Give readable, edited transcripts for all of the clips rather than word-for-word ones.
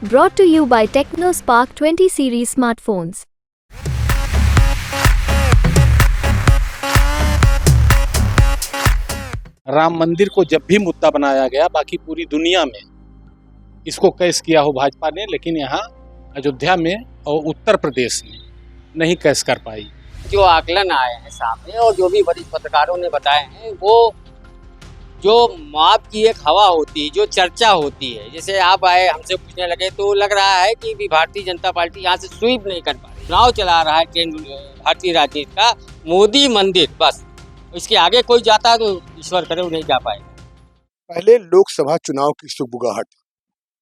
Brought to you by TechnoSpark 20 series smartphones. Ram मंदिर को जब भी मुद्दा बनाया गया, बाकी पूरी दुनिया में इसको कैस किया हो भाजपा ने, लेकिन यहाँ अयोध्या में और उत्तर प्रदेश में नहीं कैस कर पाई। जो आकलन आए हैं सामने और जो भी वरिष्ठ पत्रकारों ने बताए हैं, वो जो मॉब की एक हवा होती है, जो चर्चा होती है, जैसे आप आए हमसे पूछने लगे तो लग रहा है कि भी भारतीय जनता पार्टी यहाँ से स्वीप नहीं कर पा रही। चुनाव चला रहा है भारतीय राजनीति का मोदी मंदिर, बस इसके आगे कोई जाता तो ईश्वर करे वो नहीं जा पाएगा। पहले लोकसभा चुनाव की सुगबुगाहट,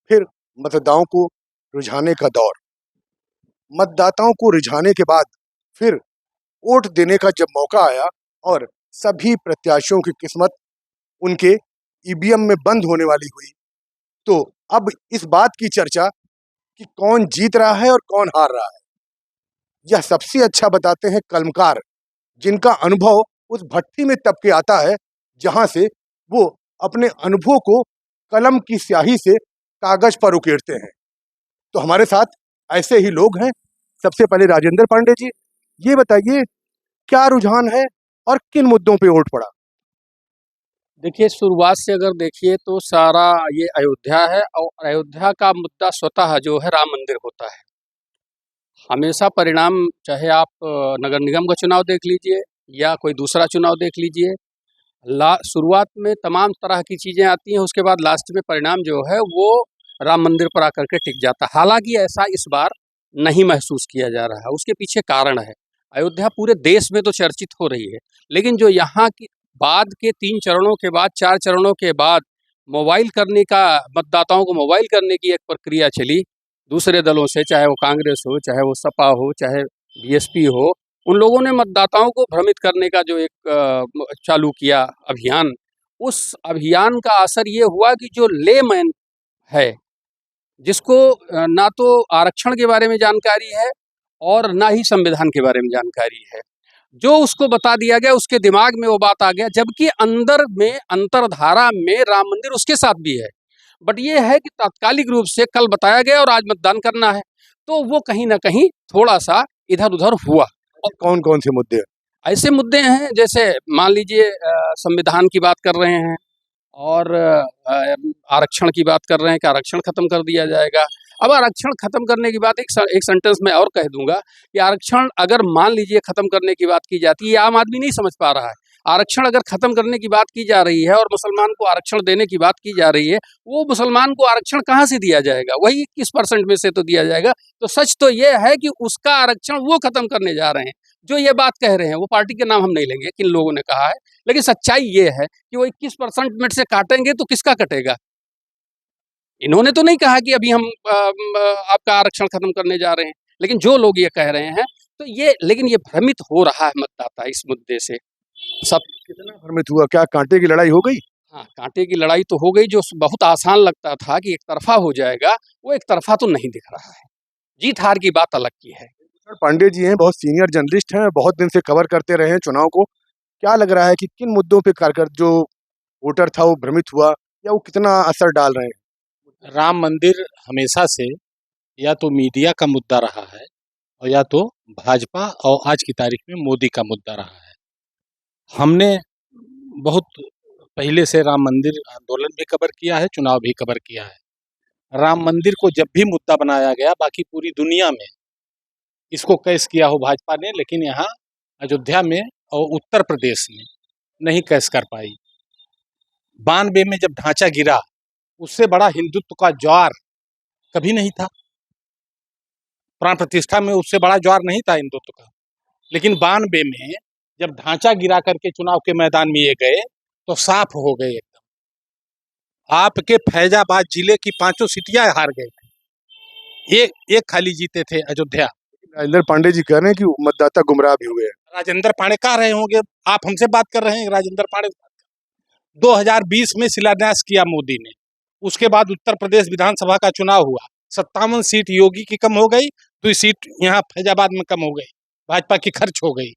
फिर मतदाताओं को रुझाने का दौर, मतदाताओं को रिझाने के बाद फिर वोट देने का जब मौका आया और सभी प्रत्याशियों की किस्मत उनके ईवीएम में बंद होने वाली हुई, तो अब इस बात की चर्चा कि कौन जीत रहा है और कौन हार रहा है, यह सबसे अच्छा बताते हैं कलमकार, जिनका अनुभव उस भट्टी में तब के आता है जहां से वो अपने अनुभव को कलम की स्याही से कागज पर उकेरते हैं। तो हमारे साथ ऐसे ही लोग हैं। सबसे पहले राजेंद्र पांडे जी, ये बताइए क्या रुझान है और किन मुद्दों पे वोट पड़ा? देखिए, शुरुआत से अगर देखिए तो सारा ये अयोध्या है, और अयोध्या का मुद्दा स्वतः जो है राम मंदिर होता है। हमेशा परिणाम, चाहे आप नगर निगम का चुनाव देख लीजिए या कोई दूसरा चुनाव देख लीजिए, शुरुआत में तमाम तरह की चीज़ें आती हैं, उसके बाद लास्ट में परिणाम जो है वो राम मंदिर पर आकर के टिक जाता है। हालांकि ऐसा इस बार नहीं महसूस किया जा रहा है, उसके पीछे कारण है। अयोध्या पूरे देश में तो चर्चित हो रही है, लेकिन जो यहाँ की बाद के 3 चरणों के बाद 4 चरणों के बाद मोबाइल करने का, मतदाताओं को मोबाइल करने की एक प्रक्रिया चली दूसरे दलों से, चाहे वो कांग्रेस हो, चाहे वो सपा हो, चाहे बीएसपी हो, उन लोगों ने मतदाताओं को भ्रमित करने का जो एक चालू किया अभियान, उस अभियान का असर ये हुआ कि जो लेमैन है, जिसको ना तो आरक्षण के बारे में जानकारी है और ना ही संविधान के बारे में जानकारी है, जो उसको बता दिया गया उसके दिमाग में वो बात आ गया, जबकि अंदर में अंतरधारा में राम मंदिर उसके साथ भी है। बट ये है कि तात्कालिक रूप से कल बताया गया और आज मतदान करना है, तो वो कहीं ना कहीं थोड़ा सा इधर उधर हुआ। और कौन कौन से मुद्दे? ऐसे मुद्दे हैं जैसे मान लीजिए संविधान की बात कर रहे हैं और आरक्षण की बात कर रहे हैं कि आरक्षण खत्म कर दिया जाएगा। अब आरक्षण खत्म करने की बात एक सेंटेंस में और कह दूंगा कि आरक्षण अगर मान लीजिए खत्म करने की बात की जाती है, आम आदमी नहीं समझ पा रहा है। आरक्षण अगर खत्म करने की बात की जा रही है और मुसलमान को आरक्षण देने की बात की जा रही है, वो मुसलमान को आरक्षण कहाँ से दिया जाएगा? वही 21% में से तो दिया जाएगा। तो सच तो ये है कि उसका आरक्षण वो खत्म करने जा रहे हैं। जो ये बात कह रहे हैं, वो पार्टी के नाम हम नहीं लेंगे किन लोगों ने कहा है, लेकिन सच्चाई ये है कि वो 21% में से काटेंगे तो किसका कटेगा? इन्होंने तो नहीं कहा कि अभी हम आपका आरक्षण खत्म करने जा रहे हैं, लेकिन जो लोग ये कह रहे हैं, तो लेकिन ये भ्रमित हो रहा है मतदाता इस मुद्दे से। सब कितना भ्रमित हुआ? क्या कांटे की लड़ाई हो गई? हाँ, कांटे की लड़ाई तो हो गई। जो बहुत आसान लगता था कि एक तरफा हो जाएगा, वो एक तरफा तो नहीं दिख रहा है। जीत हार की बात अलग की है। पांडे जी हैं, बहुत सीनियर जर्नलिस्ट हैं, बहुत दिन से कवर करते रहे हैं चुनाव को। क्या लग रहा है कि किन मुद्दों पे कार्यकर जो वोटर था वो भ्रमित हुआ या वो कितना असर डाल रहे हैं? राम मंदिर हमेशा से या तो मीडिया का मुद्दा रहा है और या तो भाजपा और आज की तारीख में मोदी का मुद्दा रहा है। हमने बहुत पहले से राम मंदिर आंदोलन भी कवर किया है, चुनाव भी कवर किया है। राम मंदिर को जब भी मुद्दा बनाया गया, बाकी पूरी दुनिया में इसको कैस किया हो भाजपा ने, लेकिन यहाँ अयोध्या में और उत्तर प्रदेश में नहीं कैस कर पाई। 92 में जब ढांचा गिरा, उससे बड़ा हिंदुत्व का ज्वार कभी नहीं था। प्राण प्रतिष्ठा में उससे बड़ा ज्वार नहीं था हिंदुत्व का, लेकिन 92 में जब ढांचा गिरा करके चुनाव के मैदान में ये गए तो साफ हो गए एकदम। आपके फैजाबाद जिले की 5 सीटियां हार गए थे, एक खाली जीते थे अयोध्या। राजेंद्र पांडे जी कह रहे हैं कि मतदाता गुमराह भी हुए हैं। राजेंद्र पांडे कह रहे होंगे, आप हमसे बात कर रहे हैं। राजेंद्र पांडे 2020 में शिलान्यास किया मोदी ने, उसके बाद उत्तर प्रदेश विधानसभा का चुनाव हुआ, 57 सीट योगी की कम हो गई, 2 सीट यहाँ फैजाबाद में कम हो गई, भाजपा की खर्च हो गई।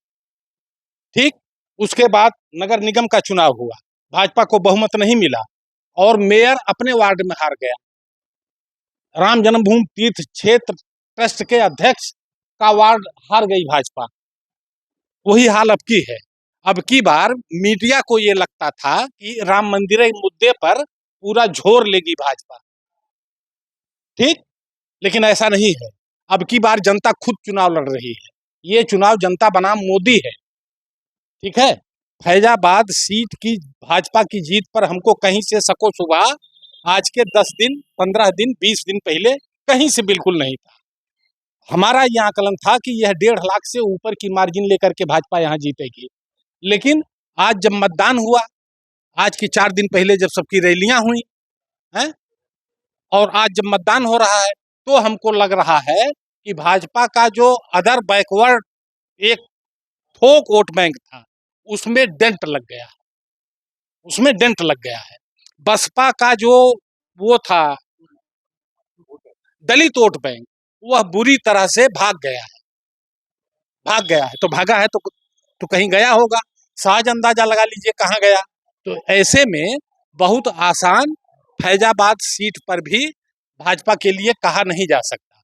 ठीक, उसके बाद नगर निगम का चुनाव हुआ, भाजपा को बहुमत नहीं मिला और मेयर अपने वार्ड में हार गया। राम जन्मभूमि तीर्थ क्षेत्र ट्रस्ट के अध्यक्ष का वार्ड हार गई भाजपा। वही हाल अब की है। अब की बार मीडिया को ये लगता था कि राम मंदिर मुद्दे पर पूरा झोर लेगी भाजपा, ठीक, लेकिन ऐसा नहीं है। अब की बार जनता खुद चुनाव लड़ रही है। ये चुनाव जनता बनाम मोदी है, ठीक है। फैजाबाद सीट की भाजपा की जीत पर हमको कहीं से शको शुबा आज के 10 दिन, 15 दिन, 20 दिन पहले कहीं से बिल्कुल नहीं था। हमारा यह आकलन था कि यह 1.5 लाख से ऊपर की मार्जिन लेकर के भाजपा यहाँ जीतेगी। लेकिन आज जब मतदान हुआ, आज की 4 दिन पहले जब सबकी रैलियां हुई हैं, और आज जब मतदान हो रहा है, तो हमको लग रहा है कि भाजपा का जो अदर बैकवर्ड एक थोक वोट बैंक था, उसमें डेंट लग गया है, उसमें डेंट लग गया है। बसपा का जो वो था दलित वोट बैंक, वह बुरी तरह से भाग गया है, भाग गया है। तो भागा है तो कहीं गया होगा, सहज अंदाजा लगा लीजिए कहाँ गया। तो ऐसे में बहुत आसान फैजाबाद सीट पर भी भाजपा के लिए कहा नहीं जा सकता।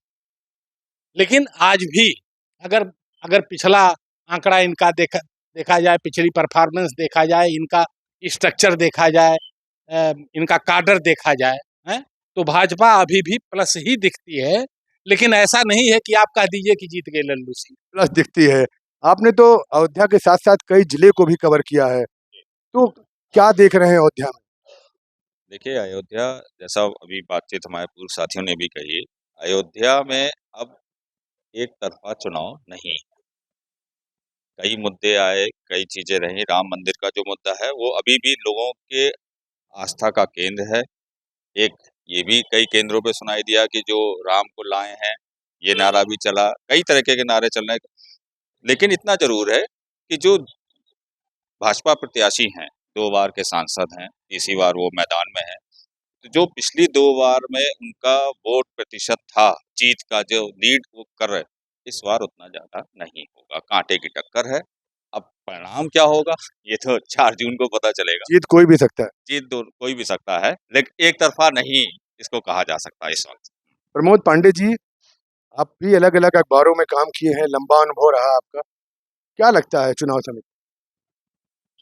लेकिन आज भी अगर पिछला आंकड़ा इनका देखा जाए, पिछली परफॉर्मेंस देखा जाए, इनका स्ट्रक्चर देखा जाए, इनका काडर देखा जाए, हैं, तो भाजपा अभी भी प्लस ही दिखती है। लेकिन ऐसा नहीं है कि आप कह दीजिए कि जीत गए लल्लू सिंह। प्लस दिखती है। आपने तो अयोध्या के साथ साथ कई जिले को भी कवर किया है, तो क्या देख रहे हैं अयोध्या में? देखिए, अयोध्या जैसा अभी बातचीत हमारे पूर्व साथियों ने भी कही, अयोध्या में अब एक तरफा चुनाव नहीं। कई मुद्दे आए, कई चीजें रही। राम मंदिर का जो मुद्दा है वो अभी भी लोगों के आस्था का केंद्र है। एक ये भी कई केंद्रों पे सुनाई दिया कि जो राम को लाए हैं, ये नारा भी चला, कई तरीके के नारे चल रहे हैं। लेकिन इतना जरूर है कि जो भाजपा प्रत्याशी हैं, 2 बार के सांसद हैं, तीसरी बार वो मैदान में है, तो जो पिछली 2 बार में उनका वोट प्रतिशत था, जीत का जो लीड वो कर रहे, इस बार उतना ज्यादा नहीं होगा। कांटे की टक्कर है। अब परिणाम क्या होगा ये तो 4 जून को पता चलेगा। जीत कोई भी सकता है। जीत कोई भी सकता है, लेकिन एक तरफा नहीं इसको कहा जा सकता इस वक्त। प्रमोद पांडे जी, आप भी अलग अलग अखबारों में काम किए हैं, लंबा अनुभव रहा आपका, क्या लगता है चुनाव समय?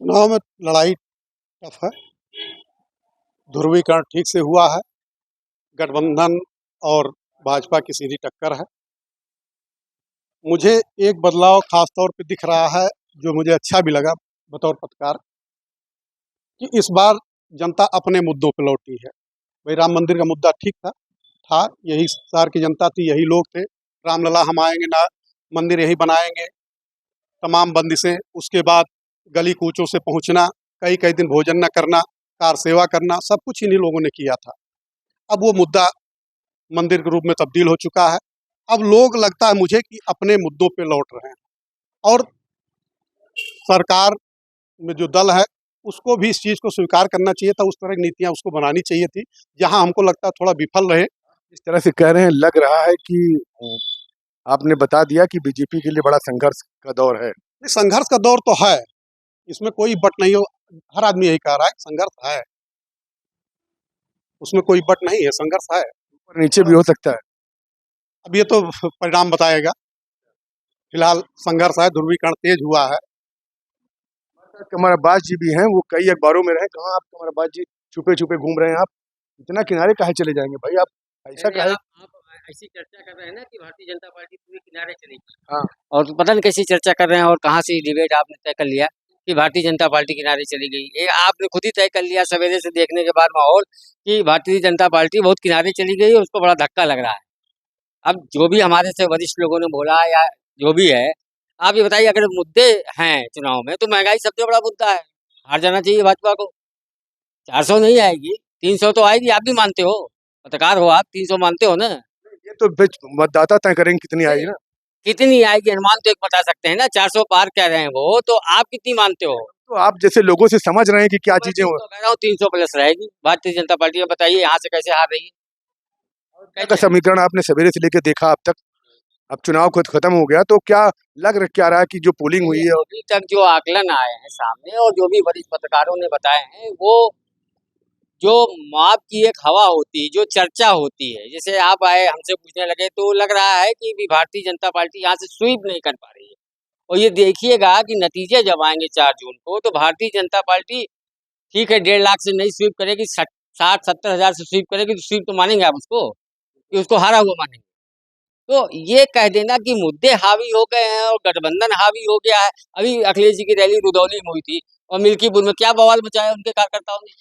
चुनाव में लड़ाई टफ है, ध्रुवीकरण ठीक से हुआ है, गठबंधन और भाजपा की सीधी टक्कर है। मुझे एक बदलाव खास तौर पे दिख रहा है, जो मुझे अच्छा भी लगा बतौर पत्रकार, कि इस बार जनता अपने मुद्दों पे लौटी है। भाई राम मंदिर का मुद्दा ठीक था, यही शहर की जनता थी, यही लोग थे। रामलला हम आएंगे ना, मंदिर यही बनाएंगे, तमाम बंदिशें, उसके बाद गली कूचों से पहुंचना, कई कई दिन भोजन न करना, कार सेवा करना, सब कुछ इन्हीं लोगों ने किया था। अब वो मुद्दा मंदिर के रूप में तब्दील हो चुका है। अब लोग, लगता है मुझे, कि अपने मुद्दों पे लौट रहे हैं, और सरकार में जो दल है उसको भी इस चीज़ को स्वीकार करना चाहिए था, उस तरह की नीतियाँ उसको बनानी चाहिए थी। जहां हमको लगता है थोड़ा विफल रहे। इस तरह से कह रहे हैं, लग रहा है कि आपने बता दिया कि बीजेपी के लिए बड़ा संघर्ष का दौर है। संघर्ष का दौर तो है, इसमें कोई बट नहीं हो, हर आदमी यही कह रहा है, संघर्ष है, उसमें कोई बट नहीं है, संघर्ष है। ऊपर नीचे भी हो सकता है। अब ये तो परिणाम बताएगा। फिलहाल संघर्ष है, ध्रुवीकरण तेज हुआ है। कमर अब्बास जी भी हैं, वो कई अखबारों में रहे। कहाँ आप कमर अब्बास जी छुपे छुपे घूम रहे हैं? आप इतना किनारे काहे चले जाएंगे भाई? आप ऐसा अरे काहे? आप ऐसी चर्चा कर रहे हैं ना कि भारतीय जनता पार्टी पूरे किनारे चलेगी, हाँ। और पता नहीं कैसी चर्चा कर रहे हैं और कहाँ से डिबेट आपने तय कर लिया कि भारतीय जनता पार्टी किनारे चली गई। ये आपने खुद ही तय कर लिया सवेरे से देखने के बाद माहौल, कि भारतीय जनता पार्टी बहुत किनारे चली गई और उसको बड़ा धक्का लग रहा है। अब जो भी हमारे से वरिष्ठ लोगों ने बोला या जो भी है, आप ये बताइए, अगर मुद्दे हैं चुनाव में तो महंगाई सबसे बड़ा मुद्दा है, हार जाना चाहिए भाजपा को। 400 नहीं आएगी, 300 तो आएगी, आप भी मानते हो, पत्रकार हो आप, 300 मानते हो ना? ये तो मतदाता तय करेंगे कितनी आएगी ना। कितनी आएगी अनुमान तो एक बता सकते हैं ना, 400 पार कह रहे हैं वो, तो आप कितनी मानते हो? तो आप जैसे लोगों से समझ रहे हैं कि क्या चीजें हो। तो कह रहा हूँ 300 प्लस रहेगी भारतीय जनता पार्टी। में बताइए यहाँ से कैसे हार रही है? का समीकरण आपने सवेरे से लेकर देखा अब तक, अब चुनाव खुद खत्म हो गया, तो क्या क्या रहा है कि जो पोलिंग हुई है? अभी तक जो आकलन आए हैं सामने और जो भी वरिष्ठ पत्रकारों ने बताए हैं, वो जो मॉब की एक हवा होती है, जो चर्चा होती है, जैसे आप आए हमसे पूछने लगे तो लग रहा है कि भी भारतीय जनता पार्टी यहाँ से स्वीप नहीं कर पा रही है। और ये देखिएगा कि नतीजे जब आएंगे 4 जून को, तो भारतीय जनता पार्टी ठीक है 1.5 लाख से नहीं स्वीप करेगी, 60-70 हजार से स्वीप करेगी, तो स्वीप तो मानेंगे आप उसको, कि उसको हारा हुआ मानेंगे। तो ये कह देना कि मुद्दे हावी हो गए हैं और गठबंधन हावी हो गया है। अभी अखिलेश जी की रैली रुदौली में हुई थी और मिल्कीपुर में क्या बवाल मचाया उनके कार्यकर्ताओं ने।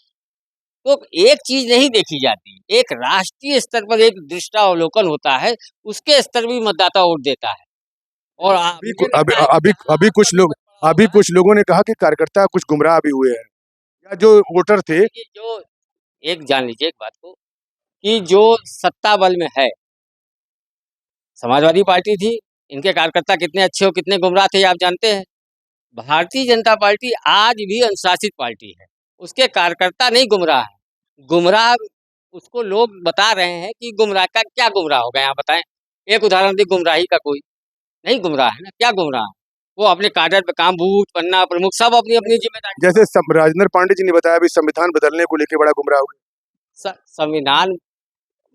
तो एक चीज नहीं देखी जाती, एक राष्ट्रीय स्तर पर एक दृष्टावलोकन होता है, उसके स्तर भी मतदाता वोट देता है। और अभी अभी अभी अभी कुछ लोगों ने कहा कि कार्यकर्ता कुछ गुमराह भी हुए हैं, या जो वोटर थे। जो एक जान लीजिए एक बात को, कि जो सत्ता बल में है, समाजवादी पार्टी थी, इनके कार्यकर्ता कितने अच्छे और कितने गुमराह थे आप जानते हैं। भारतीय जनता पार्टी आज भी अनुशासित पार्टी है, उसके कार्यकर्ता नहीं गुमराह है। गुमराह उसको लोग बता रहे हैं कि गुमराह का क्या गुमराह हो गया, आप बताएं। एक उदाहरण दी गुमराही का, कोई नहीं गुमराह है ना, क्या गुमराह है? वो अपने काडर पे काम, बूथ पन्ना प्रमुख सब अपनी अपनी जिम्मेदारी। जैसे राजेंद्र पांडे जी ने बताया अभी संविधान बदलने को लेकर बड़ा गुमराह हुए। संविधान,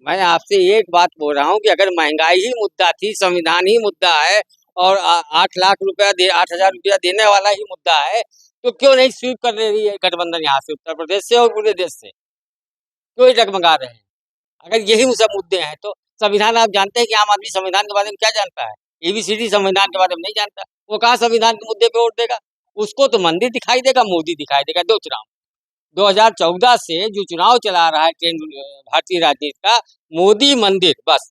मैं आपसे एक बात बोल रहा हूँ कि अगर महंगाई ही मुद्दा थी, संविधान ही मुद्दा है, और 8 लाख रुपया 8,000 रुपया देने वाला ही मुद्दा है, तो क्यों नहीं स्वीप कर ले रही है गठबंधन यहाँ से, उत्तर प्रदेश से और पूरे देश से? क्यों डगमगा रहे हैं? अगर यही सब मुद्दे हैं तो संविधान, आप जानते हैं कि आम आदमी संविधान के बारे में क्या जानता है? एबीसीडी संविधान के बारे में नहीं जानता। वो कहाँ संविधान के मुद्दे पे वोट देगा? उसको तो मंदिर दिखाई देगा, मोदी दिखाई देगा। 2 चुनाव 2014 से जो चुनाव चला रहा है ट्रेंड भारतीय राजनीति का, मोदी मंदिर बस।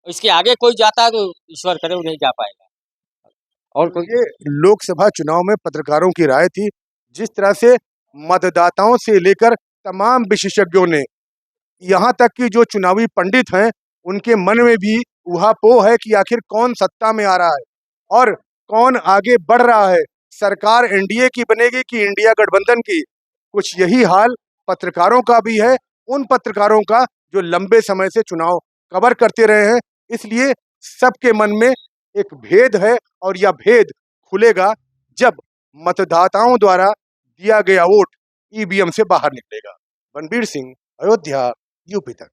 इसके आगे कोई जाता है तो ईश्वर करे वो नहीं जा पाएगा। और कोई ये लोकसभा चुनाव में पत्रकारों की राय थी, जिस तरह से मतदाताओं से लेकर तमाम विशेषज्ञों ने, यहाँ तक कि जो चुनावी पंडित हैं, उनके मन में भी उहापोह है कि आखिर कौन सत्ता में आ रहा है और कौन आगे बढ़ रहा है, सरकार एनडीए की बनेगी कि इंडिया गठबंधन की। कुछ यही हाल पत्रकारों का भी है, उन पत्रकारों का जो लंबे समय से चुनाव कवर करते रहे हैं। इसलिए सबके मन में एक भेद है, और यह भेद खुलेगा जब मतदाताओं द्वारा दिया गया वोट ईवीएम से बाहर निकलेगा। बनबीर सिंह, अयोध्या, यूपी तक।